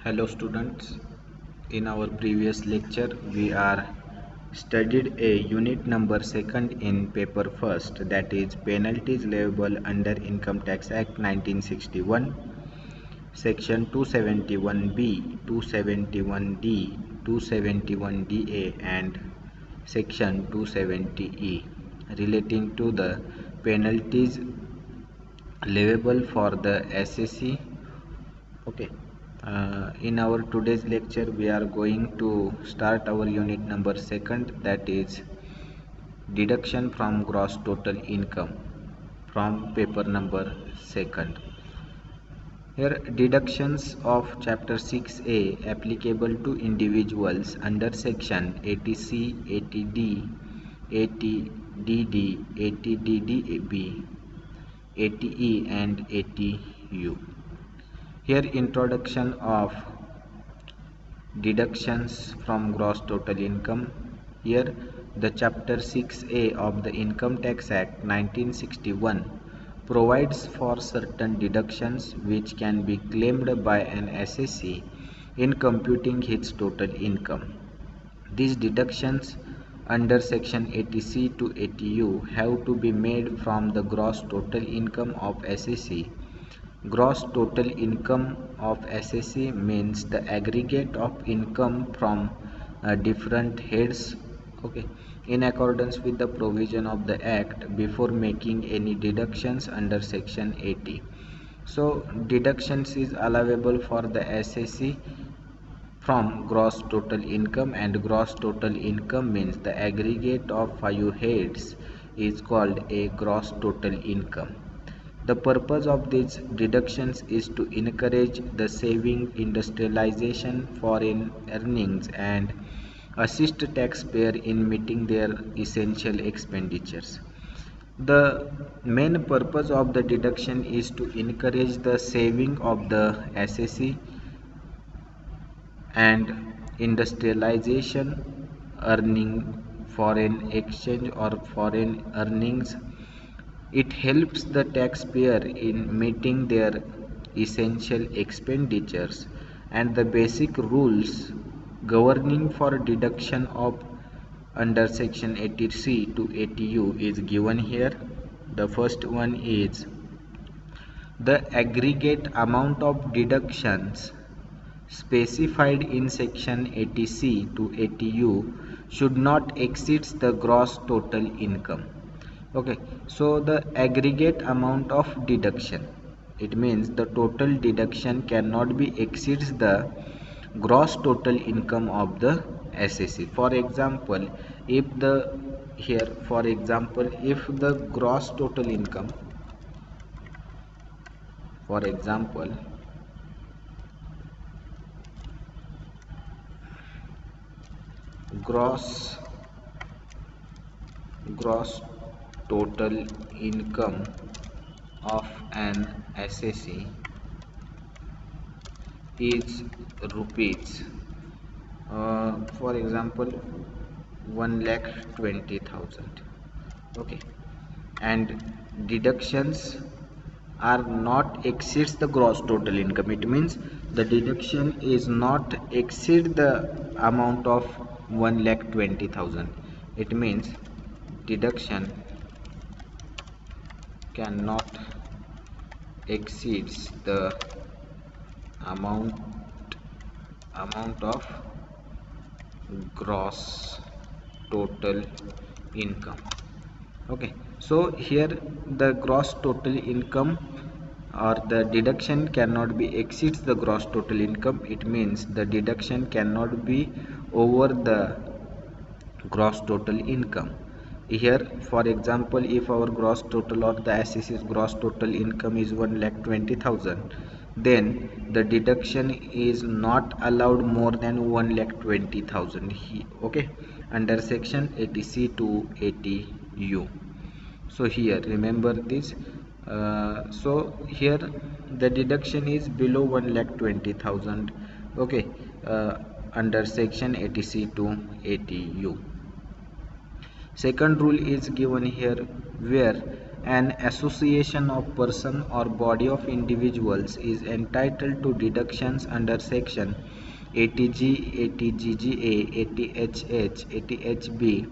Hello students, in our previous lecture we are studied a unit number second in paper first, that is penalties liable under Income Tax Act 1961, section 271B, 271D, 271DA and section 270E relating to the penalties liable for the SSC. Okay. In our today's lecture we are going to start our unit number second, that is deduction from gross total income from paper number second. Here deductions of chapter 6A applicable to individuals under section 80C, 80D, 80DD, 80DDB, 80E and 80U. Here introduction of deductions from gross total income. Here the chapter 6A of the Income Tax Act 1961 provides for certain deductions which can be claimed by an assessee in computing his total income. These deductions under section 80C to 80U have to be made from the gross total income of assessee. Gross total income of assessee means the aggregate of income from different heads, okay, in accordance with the provision of the act before making any deductions under section 80. So deductions is allowable for the assessee from gross total income, and gross total income means the aggregate of 5 heads is called a gross total income. The purpose of these deductions is to encourage the saving, industrialization, foreign earnings and assist taxpayer in meeting their essential expenditures. The main purpose of the deduction is to encourage the saving of the assessee and industrialization, earning foreign exchange or foreign earnings. It helps the taxpayer in meeting their essential expenditures, and the basic rules governing for deduction of under section 80C to 80U is given here. The first one is the aggregate amount of deductions specified in section 80C to 80U should not exceed the gross total income. Okay, so the aggregate amount of deduction, it means the total deduction cannot be exceeds the gross total income of the assessee. For example, if the if the gross total income, for example, gross total income of an assessee is rupees, for example, 1,20,000. Okay, and deductions are not exceeds the gross total income. It means the deduction is not exceed the amount of 1,20,000. It means deduction cannot exceeds the amount of gross total income. Okay, so here the gross total income or the deduction cannot be exceeds the gross total income. It means the deduction cannot be over the gross total income. Here, for example, if our gross total or the assessee's gross total income is 1,20,000, then the deduction is not allowed more than 1,20,000. Okay, under section 80C to 80U. So here remember this. So here the deduction is below 1,20,000. Okay, under section 80C to 80U. Second rule is given here, where an association of person or body of individuals is entitled to deductions under section 80G, 80GGA, 80HH, 80HB,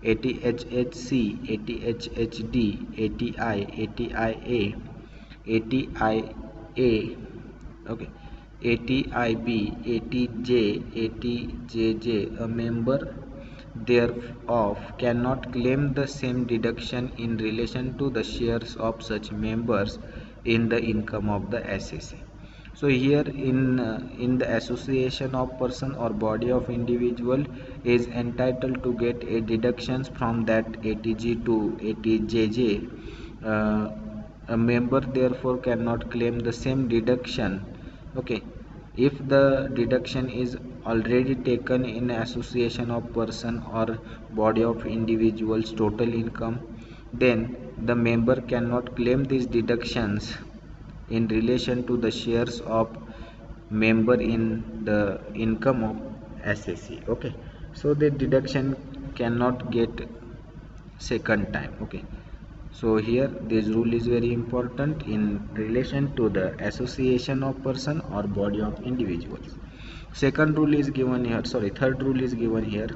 80HHC, 80HHD, 80I, 80IA, 80IA, okay, 80IB, 80J, 80JJ. A member thereof cannot claim the same deduction in relation to the shares of such members in the income of the assessee. So here in the association of person or body of individual is entitled to get a deductions from that 80G to 80JJ. A member therefore cannot claim the same deduction, okay, if the deduction is already taken in association of person or body of individuals total income, then the member cannot claim these deductions in relation to the shares of member in the income of assessee. Okay, so the deduction cannot get second time. Okay, so here this rule is very important in relation to the association of person or body of individuals. Second rule is given here, sorry, third rule is given here.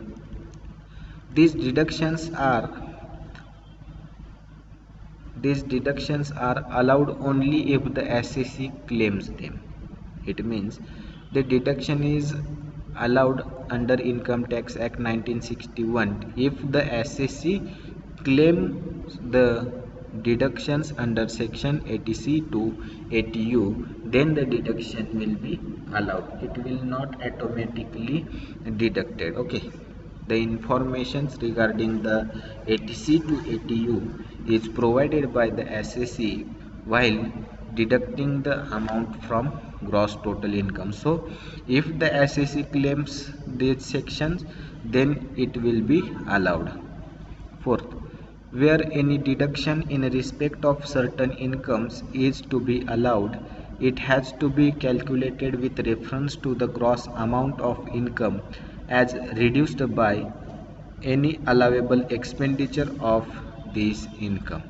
These deductions are allowed only if the assessee claims them. It means the deduction is allowed under Income Tax Act 1961 if the assessee claims the deductions under section 80C to 80U, then the deduction will be allowed. It will not automatically deducted. Okay, the informations regarding the 80C to 80U is provided by the assessee while deducting the amount from gross total income. So if the assessee claims these sections, then it will be allowed. Fourth, where any deduction in respect of certain incomes is to be allowed, it has to be calculated with reference to the gross amount of income as reduced by any allowable expenditure of this income.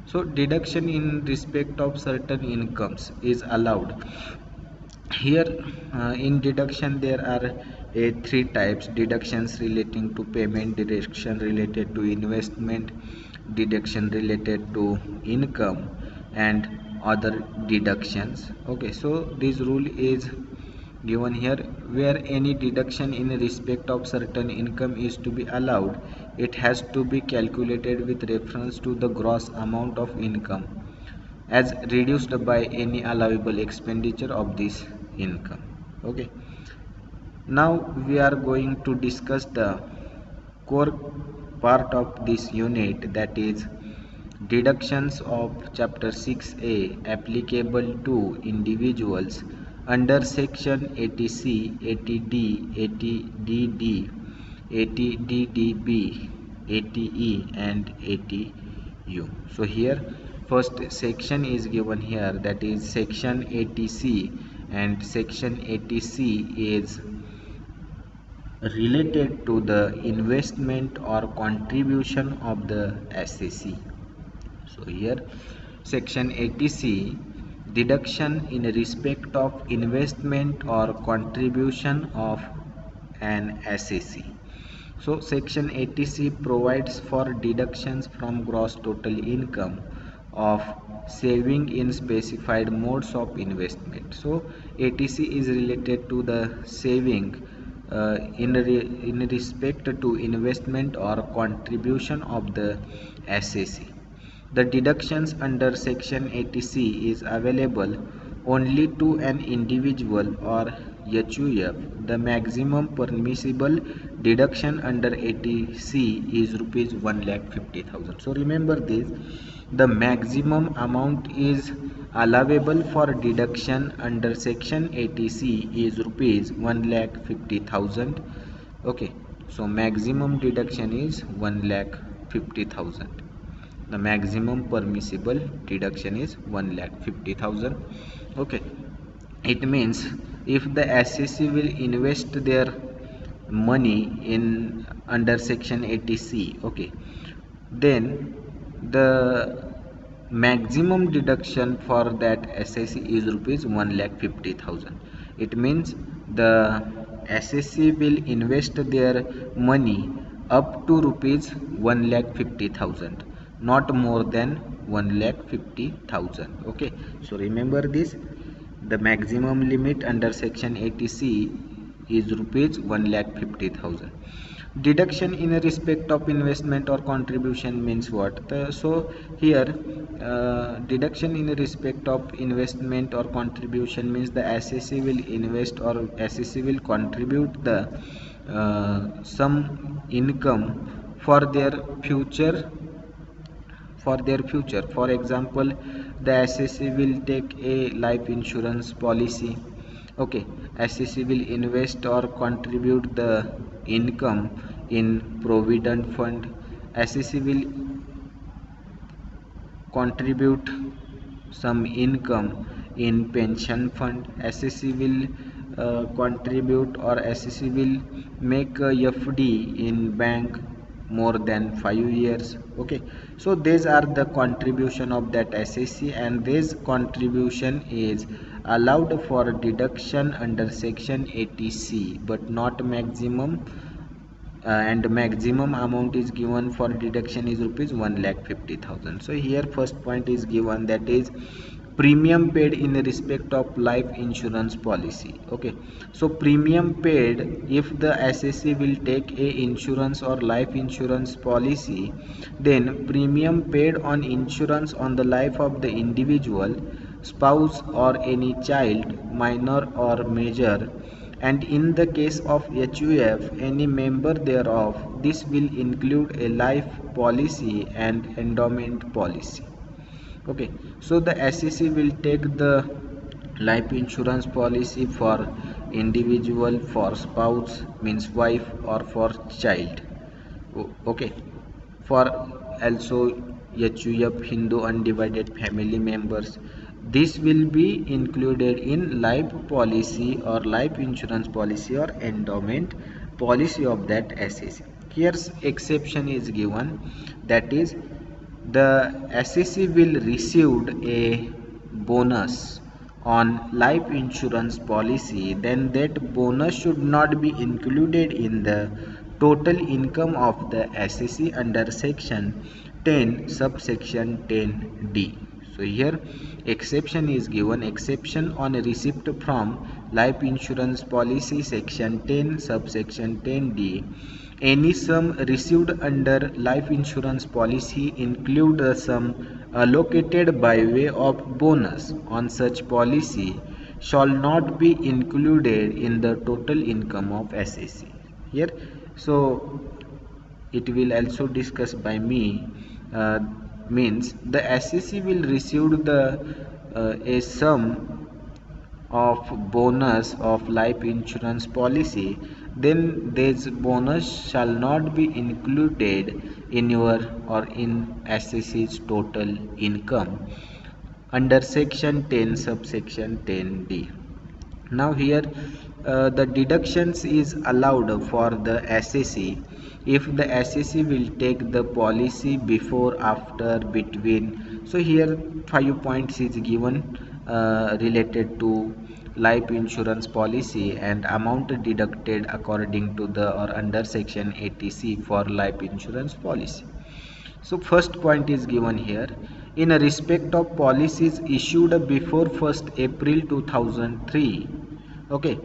So deduction in respect of certain incomes is allowed. Here in deduction there are three types: deductions relating to payment, deduction related to investment, deduction related to income, and other deductions. Okay, so this rule is given here. Where any deduction in respect of certain income is to be allowed, it has to be calculated with reference to the gross amount of income as reduced by any allowable expenditure of this income. Okay, now we are going to discuss the core part of this unit, that is deductions of chapter 6A applicable to individuals under section 80C, 80D, 80DD, 80DDB, 80E and 80U. So here first section is given here, that is section 80C, and section 80C is related to the investment or contribution of the assessee. So here section 80C, deduction in respect of investment or contribution of an assessee. So section 80C provides for deductions from gross total income of saving in specified modes of investment. So 80C is related to the saving in respect to investment or contribution of the assessee. The deductions under section 80C is available only to an individual or HUF. The maximum permissible deduction under 80C is rupees 1,50,000. So remember this, the maximum amount is allowable for deduction under section 80C is rupees 1,50,000. Okay, so maximum deduction is 1,50,000. The maximum permissible deduction is 1,50,000. Okay, it means if the assessee will invest their money in under section 80C, okay, then the maximum deduction for that SSC is rupees 1,50,000. It means the SSC will invest their money up to rupees 1,50,000, not more than 1,50,000. Okay, so remember this. The maximum limit under section 80C is rupees 1,50,000. Deduction in respect of investment or contribution means what? So here deduction in respect of investment or contribution means the SSC will invest or SSC will contribute the some income for their future. For example, the SSC will take a life insurance policy. Okay, SSC will invest or contribute the income in provident fund. SSC will contribute some income in pension fund. SSC will contribute or SSC will make a FD in bank more than 5 years. Okay, so these are the contribution of that SSC, and this contribution is allowed for deduction under section 80C, but not maximum, and maximum amount is given for deduction is rupees 1,50,000. So here first point is given, that is premium paid in respect of life insurance policy. Okay, so premium paid, if the SSC will take a insurance or life insurance policy, then premium paid on insurance on the life of the individual, spouse or any child, minor or major, and in the case of HUF any member thereof. This will include a life policy and endowment policy. Okay, so the SEC will take the life insurance policy for individual, for spouse means wife, or for child. Okay, for also HUF Hindu undivided family members. This will be included in life policy or life insurance policy or endowment policy of that SEC. Here's exception is given, that is the SEC will receive a bonus on life insurance policy, then that bonus should not be included in the total income of the SEC under section 10 subsection 10D. So here exception is given, exception on a receipt from life insurance policy section 10 subsection 10D. Any sum received under life insurance policy include the sum allocated by way of bonus on such policy shall not be included in the total income of SEC. Here, so it will also discuss by me, means the SEC will receive the a sum of bonus of life insurance policy, then this bonus shall not be included in your or in SEC's total income under section 10 subsection 10D. Now here the deductions is allowed for the SEC if the SEC will take the policy before, after, between. So here 5 points is given related to life insurance policy and amount deducted according to the or under section 80C for life insurance policy. So first point is given here, in respect of policies issued before 1st April 2003. Okay,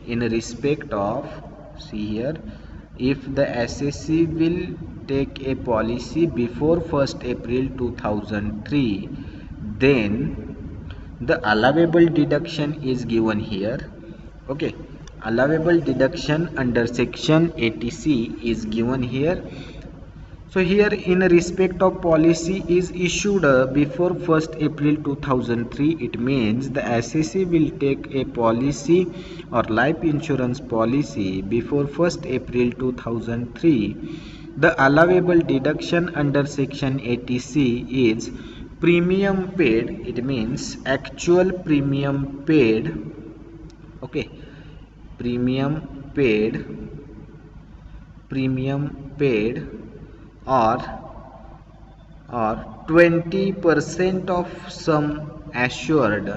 in respect of, see here, if the SEC will take a policy before 1st April 2003, then the allowable deduction is given here. Okay, allowable deduction under section 80C is given here. So here in respect of policy is issued before 1st April 2003, it means the SEC will take a policy or life insurance policy before 1st April 2003. The allowable deduction under section 80C is premium paid, it means actual premium paid. Okay, premium paid or 20% of sum assured,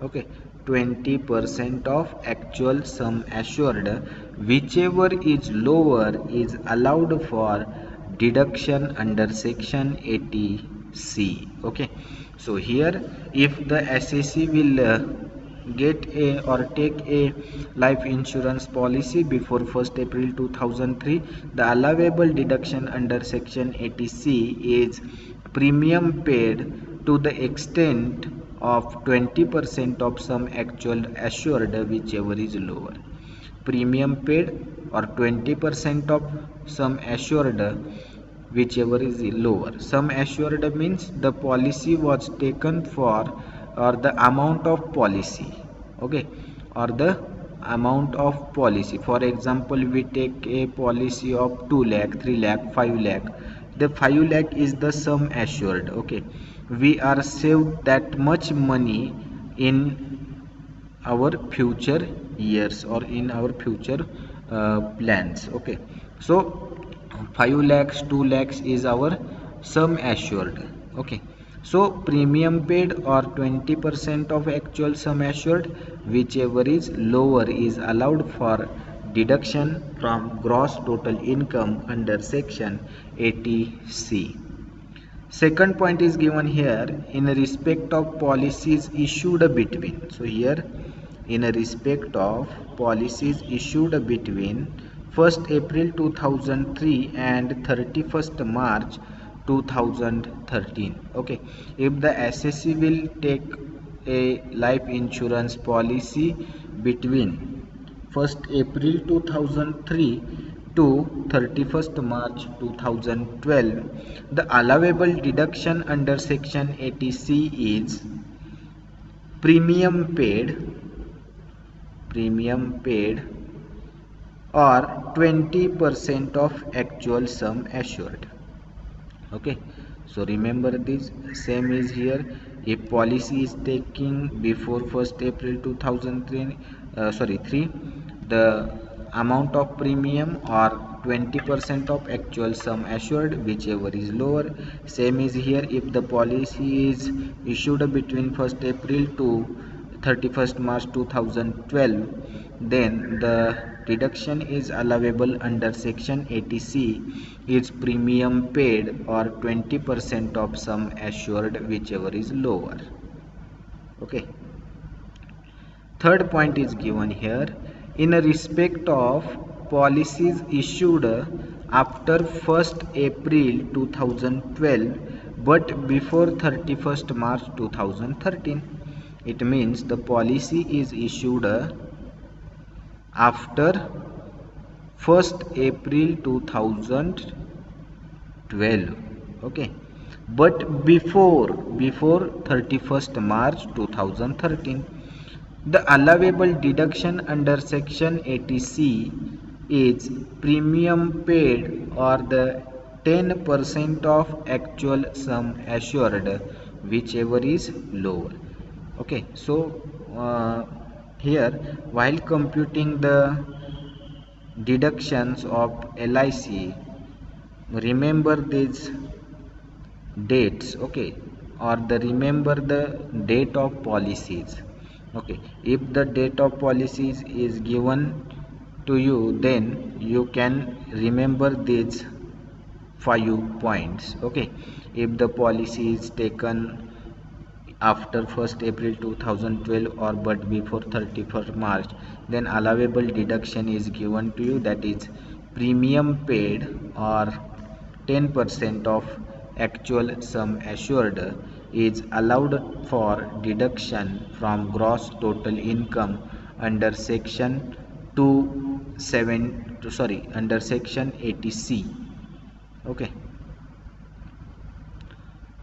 okay, 20% of actual sum assured, whichever is lower is allowed for deduction under section 80C. Okay, so here if the assessee will get a or take a life insurance policy before 1st April 2003, the allowable deduction under section 80C is premium paid to the extent of 20% of sum actual assured, whichever is lower. Premium paid or 20% of sum assured, whichever is lower. Sum assured means the policy was taken for, or the amount of policy, okay, or the amount of policy. For example, we take a policy of 2 lakh, 3 lakh, 5 lakh. The 5 lakh is the sum assured. Okay, we are saved that much money in our future years or in our future plans. Okay, so 5 lakhs, 2 lakhs is our sum assured. Okay, so premium paid or 20% of actual sum assured, whichever is lower is allowed for deduction from gross total income under section 80C. Second point is given here, in respect of policies issued between. So here in respect of policies issued between 1st April 2003 and 31st March 2013. Okay, if the assessee will take a life insurance policy between 1st April 2003 to 31st March 2012, the allowable deduction under section 80C is premium paid or 20% of actual sum assured. Okay, so remember this, same is here. If policy is taking before 1st April 2003 3, the amount of premium or 20% of actual sum assured, whichever is lower. Same is here, if the policy is issued between 1st April to 31st March 2012, then the deduction is allowable under section 80C is premium paid or 20% of sum assured, whichever is lower. Okay, third point is given here, in respect of policies issued after 1st April 2012 but before 31st March 2013. It means the policy is issued after 1st April 2012, okay, but before 31st March 2013. The allowable deduction under section 80C is premium paid or the 10% of actual sum assured, whichever is lower. Okay, so here while computing the deductions of LIC, remember these dates, okay, or remember the date of policies. Okay, if the date of policies is given to you, then you can remember these 5 points. Okay, if the policy is taken after 1st April 2012 or but before 31st March, then allowable deduction is given to you, that is premium paid or 10% of actual sum assured is allowed for deduction from gross total income under section under section 80C. Okay,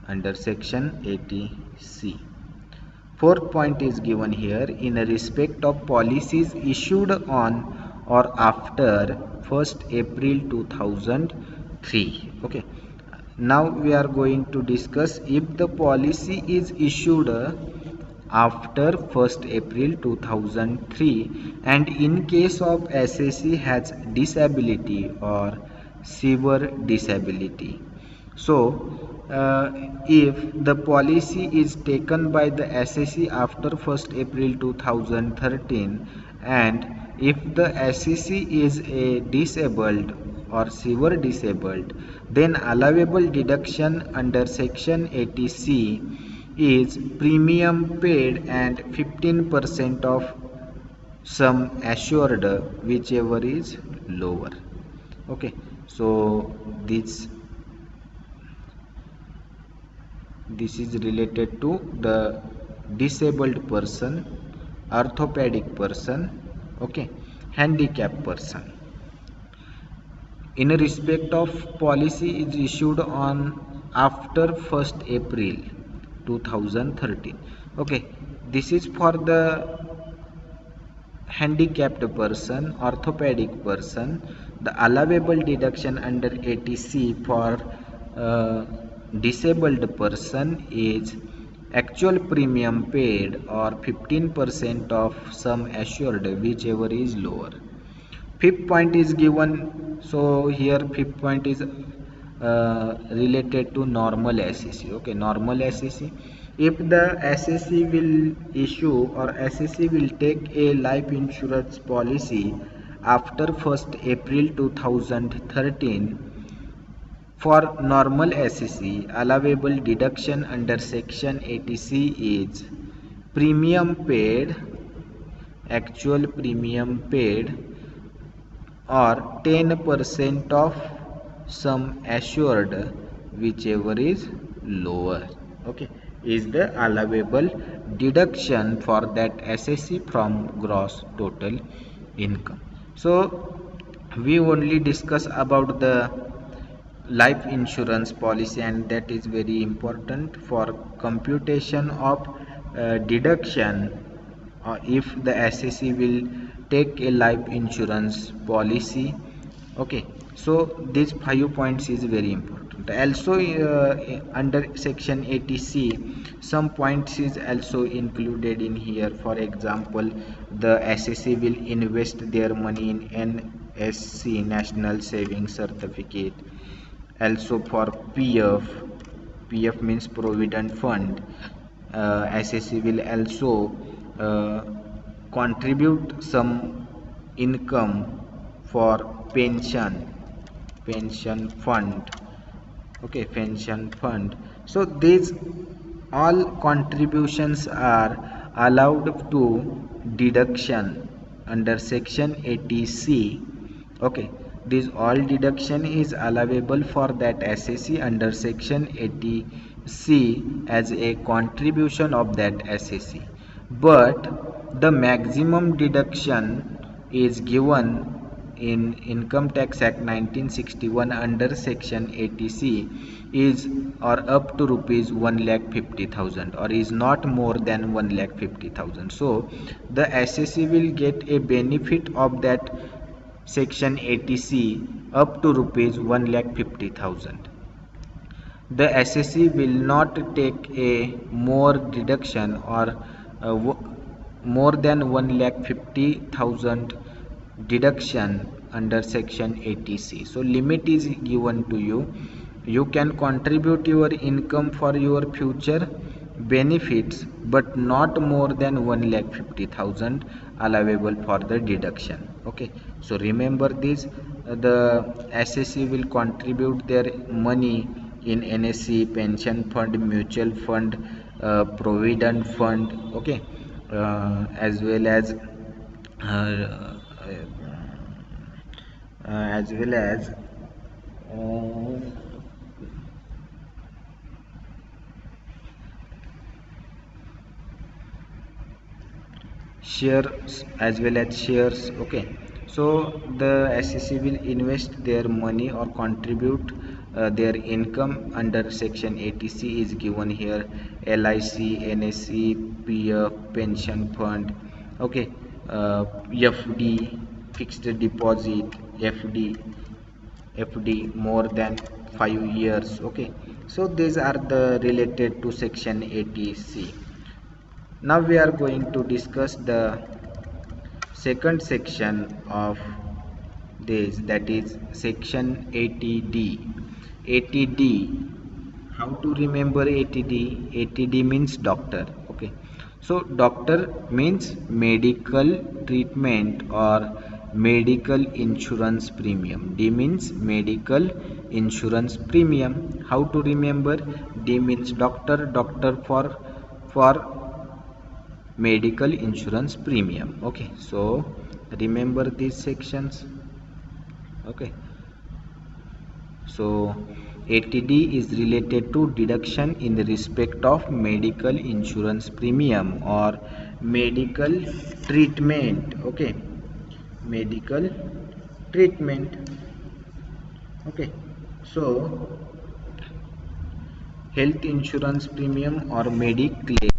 under section 80C. Fourth point is given here, in respect of policies issued on or after 1st April 2003. Okay, now we are going to discuss if the policy is issued after 1st April 2003 and in case of assessee has disability or severe disability. So if the policy is taken by the SSE after 1st April 2013 and if the SSE is a disabled or severe disabled, then allowable deduction under section 80C is premium paid and 15% of sum assured, whichever is lower. Okay, so this is related to the disabled person, orthopedic person, okay, handicapped person. In respect of policy is issued on after 1st April 2013. Okay, this is for the handicapped person, orthopedic person. The allowable deduction under 80C for disabled person is actual premium paid or 15% of sum assured, whichever is lower. Fifth point is given, so here fifth point is related to normal SSE. Okay, normal SSE. If the SSE will issue or SSE will take a life insurance policy after 1st April 2013, for normal SSE, allowable deduction under section 80C is premium paid, actual premium paid, or 10% of sum assured, whichever is lower. Okay, is the allowable deduction for that SSE from gross total income. So we only discuss about the life insurance policy, and that is very important for computation of deduction if the SSE will take a life insurance policy. Okay, so these 5 points is very important. Also under section 80C some points is also included in here. For example, the SSE will invest their money in NSC, National Savings Certificate. Also for PF means Provident Fund, SSE will also contribute some income for pension fund. Okay, pension fund. So these all contributions are allowed to deduction under section 80C. Okay, this all deduction is allowable for that SSE under section 80C as a contribution of that SSE, but the maximum deduction is given in Income Tax Act 1961 under section 80C is or up to rupees 1,50,000 or is not more than 1,50,000. So the SSE will get a benefit of that section 80C up to rupees 1,50,000. The SSE will not take a more deduction or more than 1,50,000 deduction under section 80C. So limit is given to you. You can contribute your income for your future benefits, but not more than 1,50,000 allowable for the deduction. Okay, so remember this, the SSE will contribute their money in NSC, pension fund, mutual fund, provident fund. Okay, as well as shares as well as shares. Okay, so the SSE will invest their money or contribute their income under section 80C is given here: LIC, NSC, PF, pension fund. Okay, FD, fixed deposit, FD more than 5 years. Okay, so these are the related to section 80C. Now we are going to discuss the second section of this, that is section 80D. 80D How to remember ATD? ATD means doctor. Okay, so doctor means medical treatment or medical insurance premium. D means medical insurance premium. How to remember? D means doctor, doctor for medical insurance premium. Okay, so remember these sections. Okay, so ATD is related to deduction in the respect of medical insurance premium or medical treatment. Okay, medical treatment. Okay, so health insurance premium or Mediclaim